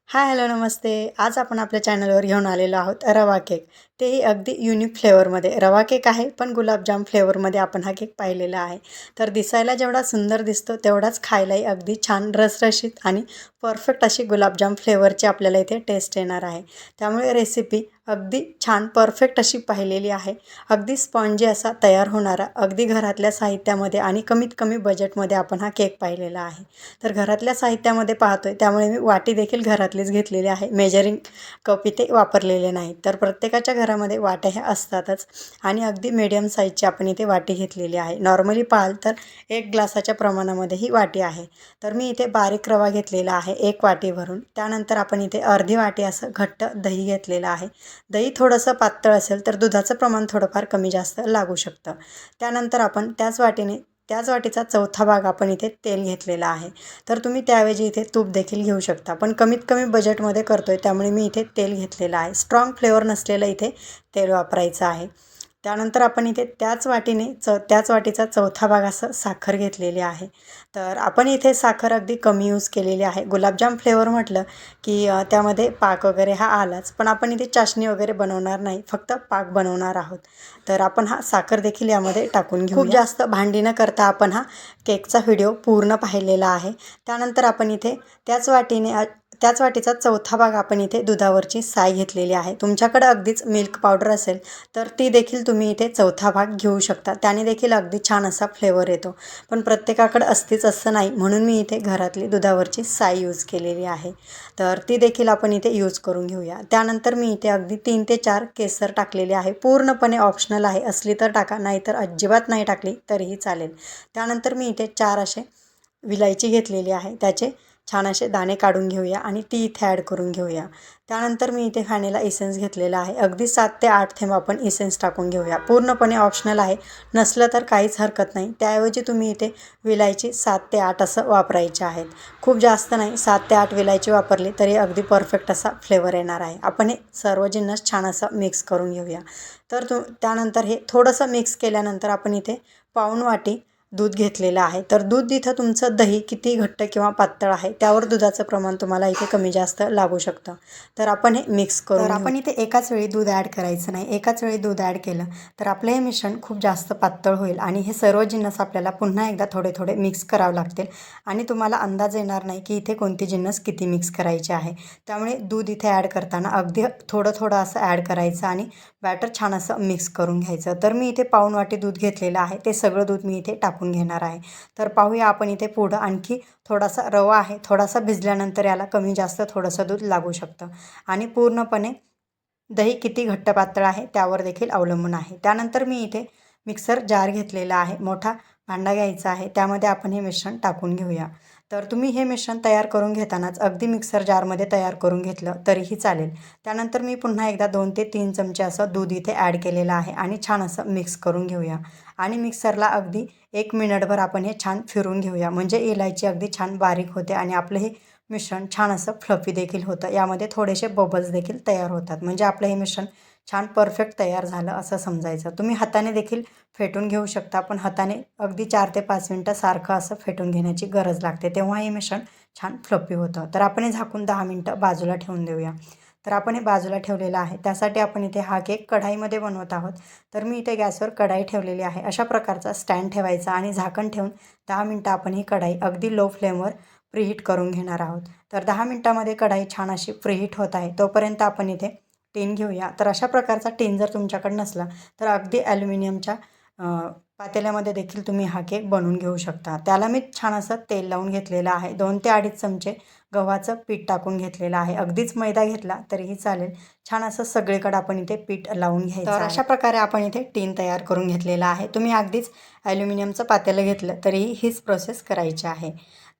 Hi hello नमस्ते. आज आपण आपल्या चॅनलवर घेऊन आलेलो आहोत रवा केक. तेही अगदी युनिक फ्लेवरमध्ये. रवा केक आहे पण गुलाबजाम फ्लेवरमध्ये आपण हा केक पाहिलेला आहे. तर दिसायला जेवढा सुंदर दिसतो तेवढाच खायलाही अगदी छान रसरशीत आणि परफेक्ट अशी गुलाबजाम फ्लेवरची आपल्याला इथे टेस्ट येणार आहे. त्यामुळे रेसिपी अगदी छान परफेक्ट अशी पाहिलेली आहे. अगदी स्पॉन्जी असा तयार होणारा अगदी घरातल्या साहित्यामध्ये आणि कमीत कमी बजेटमध्ये आपण हा केक पाहिलेला आहे. तर घरातल्या साहित्यामध्ये पाहतोय त्यामुळे मी वाटी देखील घरातलीच घेतलेली आहे. मेजरिंग कप इथे वापरलेले नाही. तर प्रत्येकाच्या घरामध्ये वाट्या ह्या असतातच आणि अगदी मीडियम साईजची आपण इथे वाटी घेतलेली आहे. नॉर्मली पाहाल तर 1 ग्लासाच्या प्रमाणामध्ये ही वाटी आहे. तर मी इथे बारीक रवा घेतलेला आहे 1 वाटी भरून. त्यानंतर आपण इथे अर्धी वाटी असं घट्ट दही घेतलेलं आहे. दही थोडंसं पातळ असेल तर दुधाचं प्रमाण थोडंफार कमी जास्त लागू शकतं. त्यानंतर आपण त्याच वाटीचा चौथा भाग आपण इथे तेल घेतलेला आहे. तर तुम्ही त्याऐवजी इथे तूप देखील घेऊ शकता. पण कमीत कमी बजेटमध्ये करतोय त्यामुळे मी इथे तेल घेतलेलं आहे. स्ट्रॉंग फ्लेवर नसलेलं इथे तेल वापरायचं आहे. त्यानंतर आपण इथे त्याच वाटीचा चौथा भाग असं साखर घेतलेली आहे. तर आपण इथे साखर अगदी कमी यूज केलेली आहे. गुलाबजाम फ्लेवर म्हटलं की त्यामध्ये पाक वगैरे हा आलाच. पण आपण इथे चाशणी वगैरे बनवणार नाही. फक्त पाक बनवणार आहोत. तर आपण हा साखर देखील यामध्ये टाकून घेऊ. खूप जास्त भांडी न करता आपण हा केकचा व्हिडिओ पूर्ण पाहिलेला आहे. त्यानंतर आपण इथे त्याच वाटीचा चौथा भाग आपण इथे दुधावरची साय घेतलेली आहे. तुमच्याकडे अगदीच मिल्क पावडर असेल तर ती देखील तुम्ही इथे चौथा भाग घेऊ शकता. त्याने देखील अगदी छान असा फ्लेवर येतो. पण प्रत्येकाकडे असतीच असं नाही म्हणून मी इथे घरातली दुधावरची साय यूज केलेली आहे. तर ती देखील आपण इथे यूज करून घेऊया. त्यानंतर मी इथे अगदी 3 ते 4 केसर टाकलेले आहे. पूर्णपणे ऑप्शनल आहे. असली तर टाका, नाहीतर अजिबात नाही टाकली तरीही चालेल. त्यानंतर मी इथे 4 असे विलायची घेतलेली आहे. त्याचे छान असे दाणे काढून घेऊया आणि ती इथे ॲड करून घेऊया. त्यानंतर मी इथे व्हॅनिला इसेन्स घेतलेला आहे. अगदी 7 ते 8 थेंब आपण इसेन्स टाकून घेऊया. पूर्णपणे ऑप्शनल आहे. नसलं तर काहीच हरकत नाही. त्याऐवजी तुम्ही इथे विलायची 7 ते 8 असं वापरायचे आहेत. खूप जास्त नाही, 7 ते 8 विलायची वापरली तरी अगदी परफेक्ट असा फ्लेवर येणार आहे. आपण हे सर्व जिन्नस छान असं मिक्स करून घेऊया. त्यानंतर हे थोडंसं मिक्स केल्यानंतर आपण इथे पाऊण वाटी दूध घेतलेलं आहे. तर दूध इथं तुमचं दही किती घट्ट किंवा पातळ आहे त्यावर दुधाचं प्रमाण तुम्हाला इथे कमी जास्त लागू शकतं. तर आपण हे मिक्स करून आपण इथे एकाच वेळी दूध ॲड करायचं नाही. एकाच वेळी दूध ॲड केलं तर आपलं हे मिश्रण खूप जास्त पातळ होईल आणि हे सर्व जिन्नस आपल्याला पुन्हा एकदा थोडे थोडे मिक्स करावे लागतील आणि तुम्हाला अंदाज येणार नाही की इथे कोणती जिन्नस किती मिक्स करायचे आहे. त्यामुळे दूध इथे ॲड करताना अगदी थोडं थोडं असं ॲड करायचं आणि बॅटर छान असं मिक्स करून घ्यायचं. तर मी इथे पाऊण वाटी दूध घेतलेलं आहे. ते सगळं दूध मी इथे टाकून घेणार आहे. तर पाहूया आपण इथे पुढं आणखी थोडासा रवा आहे. थोडासा भिजल्यानंतर याला कमी जास्त थोडंसं दूध लागू शकतं आणि पूर्णपणे दही किती घट्ट पातळ आहे त्यावर देखील अवलंबून आहे. त्यानंतर मी इथे मिक्सर जार घेतलेला आहे. मोठा भांडा घ्यायचा आहे. त्यामध्ये आपण हे मिश्रण टाकून घेऊया. तर तुम्ही हे मिश्रण तयार करून घेतानाच अगदी मिक्सर जारमध्ये तयार करून घेतलं तरीही चालेल. त्यानंतर मी पुन्हा एकदा 2 ते 3 चमचे असं दूध इथे ॲड केलेलं आहे आणि छान असं मिक्स करून घेऊया आणि मिक्सरला अगदी 1 मिनिटभर आपण हे छान फिरून घेऊया. म्हणजे इलायची अगदी छान बारीक होते आणि आपलं हे मिश्रण छान असं फ्लफी देखील होतं. यामध्ये थोडेसे बबल्स देखील तयार होतात. म्हणजे आपलं हे मिश्रण छान परफेक्ट तयार झालं असं समजायचं. तुम्ही हाताने देखील फेटून घेऊ शकता. पण हाताने अगदी 4 ते 5 मिनटं सारखं असं फेटून घेण्याची गरज लागते. तेव्हा हे मिश्रण छान फ्लफी होतं. तर आपण हे झाकून 10 मिनटं बाजूला ठेवून देऊया. तर आपण हे बाजूला ठेवलेलं आहे. त्यासाठी आपण इथे हा केक कढाईमध्ये बनवत आहोत. तर मी इथे गॅसवर कढाई ठेवलेली आहे. अशा प्रकारचा स्टँड ठेवायचा आणि झाकण ठेवून 10 मिनटं आपण ही कढाई अगदी लो फ्लेमवर प्रीहीट करून घेणार आहोत. तर 10 मिनटामध्ये कढाई छान अशी प्रीहीट होत आहे. तोपर्यंत आपण इथे टीन घेऊया. तर अशा प्रकारचा टीन जर तुमच्याकडे नसला तर अगदी ॲल्युमिनियमच्या पातेल्यामध्ये देखील तुम्ही हा केक बनवून घेऊ शकता. त्याला मी छान असं तेल लावून घेतलेलं आहे. 2 ते 2.5 चमचे गव्हाचं पीठ टाकून घेतलेलं आहे. अगदीच मैदा घेतला तरीही चालेल. छान असं सगळीकडे आपण इथे पीठ लावून घ्यायचं आहे. तर अशा प्रकारे आपण इथे टीन तयार करून घेतलेला आहे. तुम्ही अगदीच ॲल्युमिनियमचं पातेलं घेतलं तरीही हीच प्रोसेस करायची आहे.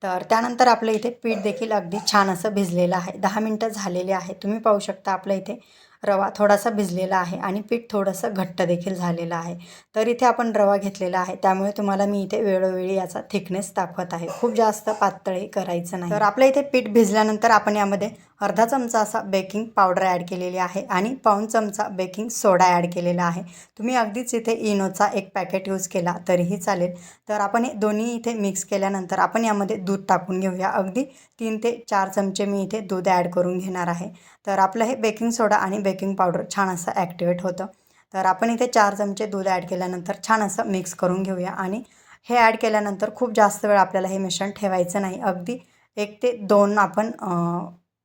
तर त्यानंतर आपलं इथे पीठ देखील अगदी छान असं भिजलेलं आहे. 10 मिनटं झालेले आहे. तुम्ही पाहू शकता आपलं इथे रवा थोडासा भिजलेला आहे आणि पीठ थोडंसं घट्ट देखील झालेलं आहे। तर इथे आपण रवा घेतलेला आहे, त्यामुळे तुम्हाला मी इथे वेळोवेळी याचा थिकनेस दाखवत आहे। खूप जास्त पातळही करायचं नाही। तर आपल्या इथे पीठ भिजल्यानंतर आपण यामध्ये अर्धा चमचा असा बेकिंग पावडर ॲड केलेली आहे आणि पाऊण चमचा बेकिंग सोडा ॲड केलेला आहे। तुम्ही अगदीच इथे इनोचा एक पॅकेट यूज केला तरीही चालेल। तर आपण हे दोन्ही इथे मिक्स केल्यानंतर आपण यामध्ये दूध टाकून घेऊया। अगदी 3 ते 4 चमचे मी इथे दूध ॲड करून घेणार आहे। तर आपलं हे बेकिंग सोडा आणि बेकिंग पावडर छान असं ॲक्टिवेट होतं। तर आपण इथे 4 चमचे दूध ॲड केल्यानंतर छान असं मिक्स करून घेऊया आणि हे ॲड केल्यानंतर खूप जास्त वेळ आपल्याला हे मिश्रण ठेवायचं नाही। अगदी 1 ते 2 आपण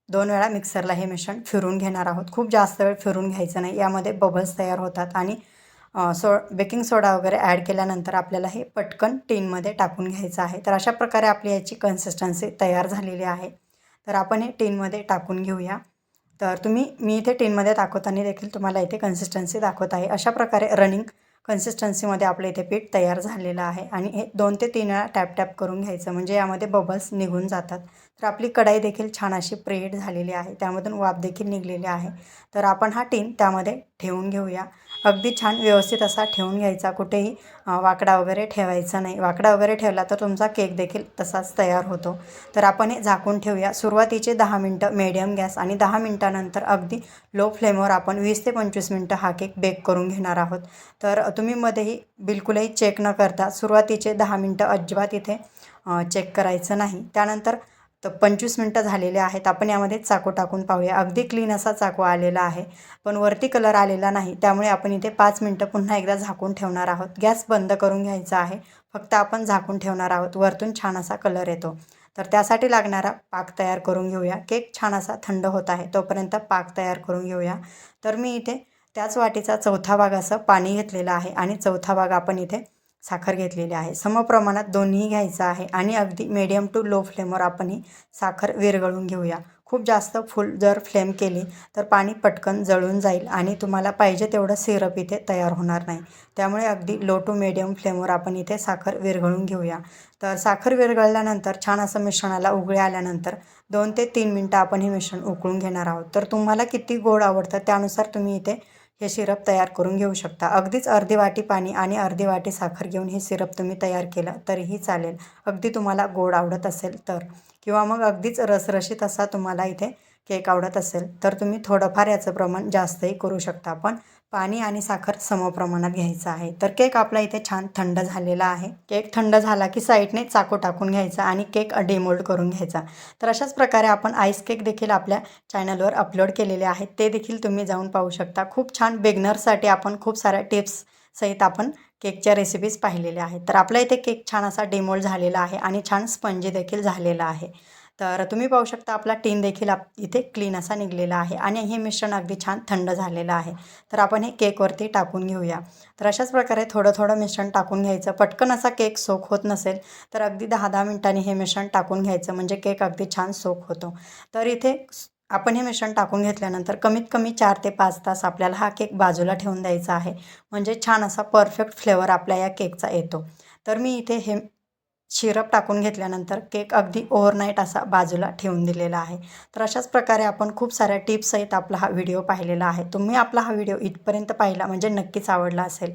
2 वेळा मिक्सरला हे मिश्रण फिरून घेणार आहोत। खूप जास्त वेळ फिरून घ्यायचं नाही, यामध्ये बबल्स तयार होतात आणि बेकिंग सोडा वगैरे ॲड केल्यानंतर आपल्याला हे पटकन टिनमध्ये टाकून घ्यायचं आहे। तर अशा प्रकारे आपली याची कन्सिस्टन्सी तयार झालेली आहे। तर आपण हे टिनमध्ये टाकून घेऊया। तर मी इथे टिनमध्ये टाकताना देखील तुम्हाला इथे कन्सिस्टन्सी दाखवत आहे। अशा प्रकारे रनिंग कन्सिस्टन्सीमध्ये आपलं इथे पीठ तयार झालेलं आहे आणि हे 2 ते 3 वेळा टॅप टॅप करून घ्यायचं, म्हणजे यामध्ये बबल्स निघून जातात। तर आपली कढाई देखील छान अशी प्रीहीट झालेली आहे, त्यामधून वाफ देखील निघलेली आहे। तर आपण हा टिन त्यामध्ये ठेवून घेऊया। अगदी छान व्यवस्थित असा ठेवून घ्यायचा, कुठेही वाकडा वगैरे ठेवायचा नाही। वाकडा वगैरे ठेवला तर तुमचा केक देखील तसाच तयार होतो। तर आपण हे झाकून ठेवूया। सुरुवातीचे 10 मिनटं मीडियम गॅस आणि 10 मिनटानंतर अगदी लो फ्लेमवर आपण 20 ते 25 मिनटं हा केक बेक करून घेणार आहोत। तर तुम्ही मध्येही बिलकुलही चेक न करता सुरुवातीचे 10 मिनटं अजिबात इथे चेक करायचं नाही। त्यानंतर 25 मिनटं झालेले आहेत। आपण यामध्ये चाकू टाकून पाहूया। अगदी क्लीन असा चाकू आलेला आहे, पण वरती कलर आलेला नाही, त्यामुळे आपण इथे 5 मिनटं पुन्हा एकदा झाकून ठेवणार आहोत। गॅस बंद करून घ्यायचा आहे, फक्त आपण झाकून ठेवणार आहोत। वरतून छान असा कलर येतो। तर त्यासाठी लागणारा पाक तयार करून घेऊया। केक छान असा थंड होत आहे, तोपर्यंत पाक तयार करून घेऊया। तर मी इथे त्याच वाटीचा चौथा भाग असं पाणी घेतलेलं आहे आणि चौथा भाग आपण इथे साखर घेतलेली आहे। समप्रमाणात दोन्ही घ्यायचं आहे आणि अगदी मीडियम टू लो फ्लेमवर आपण ही साखर विरघळून घेऊया। खूप जास्त फुल जर फ्लेम केली तर पाणी पटकन जळून जाईल आणि तुम्हाला पाहिजे तेवढं सिरप इथे तयार होणार नाही। त्यामुळे अगदी लो टू मीडियम फ्लेमवर आपण इथे साखर विरघळून घेऊया। तर साखर विरघळल्यानंतर छान असं मिश्रणाला उकळी आल्यानंतर 2 ते 3 मिनटं आपण हे मिश्रण उकळून घेणार आहोत। तर तुम्हाला किती गोड आवडतं त्यानुसार तुम्ही इथे हे सिरप तयार करून घेऊ शकता। अगदीच अर्धी वाटी पाणी आणि अर्धी वाटी साखर घेऊन हे सिरप तुम्ही तयार केलं तरीही चालेल, अगदी तुम्हाला गोड आवडत असेल तर, किंवा मग अगदीच रसरशीत असा तुम्हाला इथे केक आवडत असेल तर तुम्ही थोडंफार याचं प्रमाण जास्तही करू शकता, पण पाणी आणि साखर समप्रमाणात घ्यायचं आहे। तर केक आपला इथे छान थंड झालेला आहे। केक थंड झाला की साईडने चाकू टाकून घ्यायचा आणि केक डिमोल्ड करून घ्यायचा। तर अशाच प्रकारे आपण आईस केक देखील आपल्या चॅनलवर अपलोड केलेले आहेत, ते देखील तुम्ही जाऊन पाहू शकता। खूप छान बिगनर्ससाठी आपण खूप साऱ्या टिप्स सहित आपण केकच्या रेसिपीज पाहिलेल्या आहेत। तर आपला इथे केक छान असा डिमोल्ड झालेला आहे आणि छान स्पंजी देखील झालेला आहे। तर तुम्ही पाहू शकता आपला टिन देखील इथे क्लीन असा निघलेला आहे आणि हे मिश्रण अगदी छान थंड झालेलं आहे। तर आपण हे केकवरती टाकून घेऊया। तर अशाच प्रकारे थोडं थोडं मिश्रण टाकून घ्यायचं। पटकन असा केक सोक होत नसेल तर अगदी 10-10 मिनिटांनी हे मिश्रण टाकून घ्यायचं, म्हणजे केक अगदी छान सोक होतो। तर इथे आपण हे मिश्रण टाकून घेतल्यानंतर कमीत कमी 4 ते 5 तास आपल्याला हा केक बाजूला ठेवून द्यायचा आहे, म्हणजे छान असा परफेक्ट फ्लेवर आपल्या या केकचा येतो। तर मी इथे हे सिरप टाकून घेतल्यानंतर केक अगदी ओव्हरनाईट असा बाजूला ठेवून दिलेला आहे। तर अशाच प्रकारे आपण खूप साऱ्या टिप्स सहित आपला हा व्हिडिओ पाहिलेला आहे। तुम्ही आपला हा व्हिडिओ इथपर्यंत पाहिला म्हणजे नक्कीच आवडला असेल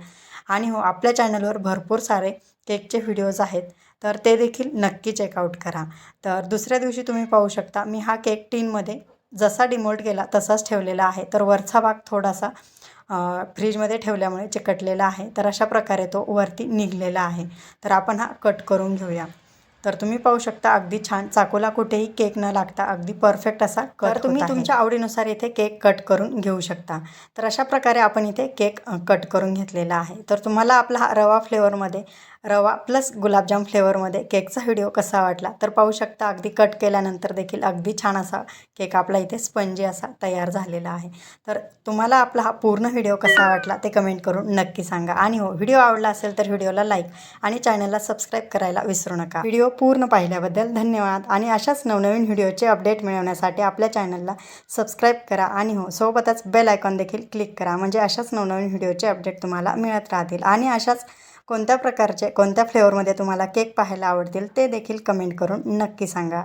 आणि हो, आपल्या चॅनलवर भरपूर सारे केकचे व्हिडिओज आहेत, तर ते देखील नक्की चेकआउट करा। तर दुसऱ्या दिवशी तुम्ही पाहू शकता मी हा केक टिनमध्ये जसा डिमोल्ड केला तसाच ठेवलेला आहे। तर वरचा भाग थोडासा फ्रीजमध्ये ठेवल्यामुळे चिकटलेला आहे, तर अशा प्रकारे तो वरती निघलेला आहे। तर आपण हा कट करून घेऊया। तर तुम्ही पाहू शकता अगदी छान चाकूला कुठेही केक न लागता अगदी परफेक्ट असा कट होत आहे। तुम्ही तुमच्या आवडीनुसार इथे केक कट करून घेऊ शकता। तर अशा प्रकारे आपण इथे केक कट करून घेतलेला आहे। तर तुम्हाला आपला हा रवा फ्लेवरमध्ये, रवा प्लस गुलाबजाम फ्लेवरमध्ये केकचा व्हिडिओ कसा वाटला तर पाहू शकता अगदी कट केल्यानंतर देखील अगदी छान असा केक आपला इथे स्पंजी असा तयार झालेला आहे। तर तुम्हाला आपला हा पूर्ण व्हिडिओ कसा वाटला ते कमेंट करून नक्की सांगा आणि हो, व्हिडिओ आवडला असेल तर व्हिडिओला लाईक आणि चॅनलला सबस्क्राईब करायला विसरू नका। व्हिडिओ पूर्ण पाहिल्याबद्दल धन्यवाद आणि अशाच नवनवीन व्हिडिओचे अपडेट मिळवण्यासाठी आपल्या चॅनलला सबस्क्राईब करा आणि हो, सोबतच बेल आयकॉन देखील क्लिक करा, म्हणजे अशाच नवनवीन व्हिडिओचे अपडेट तुम्हाला मिळत राहतील। आणि अशाच कोणत्या प्रकारचे, कोणत्या फ्लेवरमध्ये तुम्हाला केक पाहायला आवडतील ते देखील कमेंट करून नक्की सांगा।